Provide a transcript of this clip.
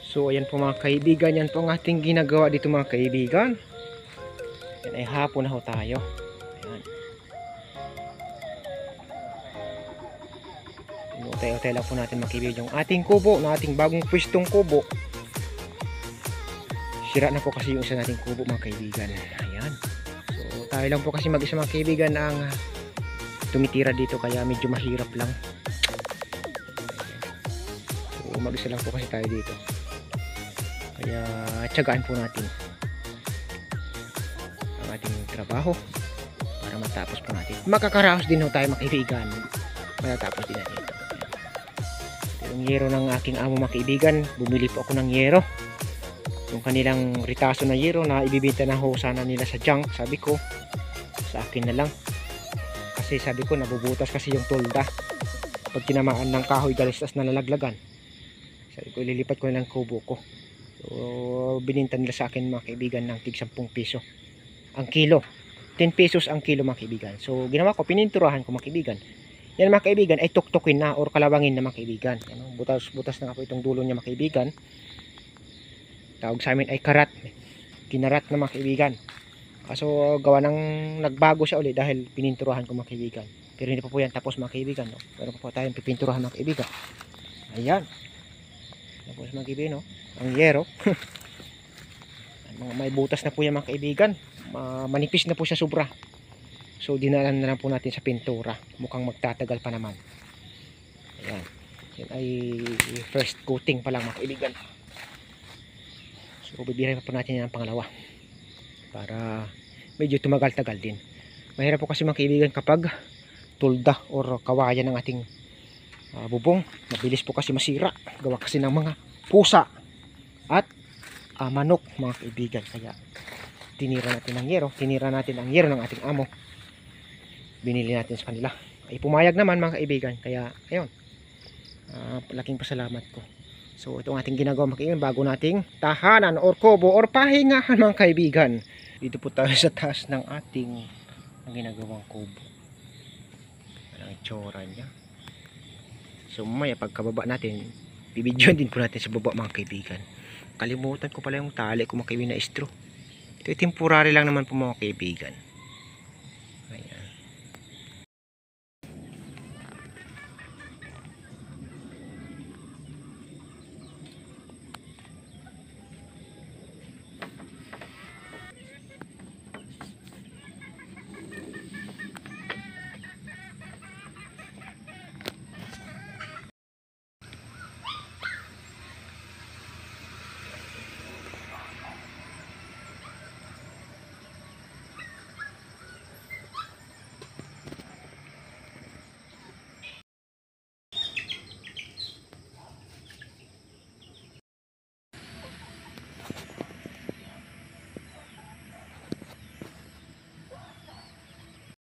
So ayan po mga kaibigan, yan po ang ating ginagawa dito mga kaibigan. Yan ay hapon na ho tayo. Ayan. Inutay-utay lang po natin mga kaibigan yung ating kubo, na ating bagong pwestong kubo. Sira na po kasi yung isa nating kubo mga kaibigan. Ayan. So tayo lang po kasi mag-isa mga kaibigan ang tumitira dito, kaya medyo mahirap lang. So mag-isa lang po kasi tayo dito. Kaya tiyagaan po natin ang ating trabaho para matapos po natin. Makakaraos din ho tayo mga kaibigan. Matatapos din natin ito. Yung yero ng aking amo mga kaibigan, bumili po ako ng yero. Yung kanilang ritaso na yero na ibibenta na ho sana nila sa junk, sabi ko sa akin na lang. Kasi sabi ko nabubutas kasi yung tolda pag tinamaan ng kahoy galis tas nalalaglagan. Sabi ko ililipat ko na lang kubo ko. So bininta nila sa akin mga kaibigan ng tig 10 piso ang kilo, 10 pesos ang kilo mga kaibigan. So ginawa ko, pininturahan ko mga kaibigan. Yan mga kaibigan ay tuktukin na or kalawangin na mga kaibigan. Yan, butas na nga po itong dulo niya mga kaibigan. Tawag sa amin ay karat, kinarat na mga kaibigan. Kaso gawa ng nagbago siya ulit dahil pininturahan ko mga kaibigan. Pero hindi pa po yan tapos mga kaibigan, no? Pero pa po tayong pipinturahan mga kaibigan. Ayan, tapos mga kaibigan, no? Ang yero. May butas na po yan mga kaibigan. Manipis na po siya sobra. So dinalan na lang po natin sa pintura. Mukhang magtatagal pa naman. Ayan. Yan ay first coating pa lang mga kaibigan. So bibiray pa po natin yan ang pangalawa para medyo tumagal-tagal din. Mahirap po kasi mga kaibigan kapag tulda or kawayan ng ating bubong. Mabilis po kasi masira. Gawa kasi ng mga pusa at manok mga kaibigan. Kaya tinira natin ang yero. Tinira natin ang yero ng ating amo. Binili natin sa kanila. Ay pumayag naman mga kaibigan. Kaya ayun, laking pasalamat ko. So itong ating ginagawa mga kaibigan, bago nating tahanan or kubo or pahingahan mga kaibigan. Dito po tayo sa taas ng ating ginagawang kubo. Ang itsura niya. So mamaya pagkababa natin, bibidyoan din po natin sa baba mga kaibigan. Kalimutan ko pala yung tali ko mga kaibigan na istro. Ito temporary lang naman po mga kaibigan.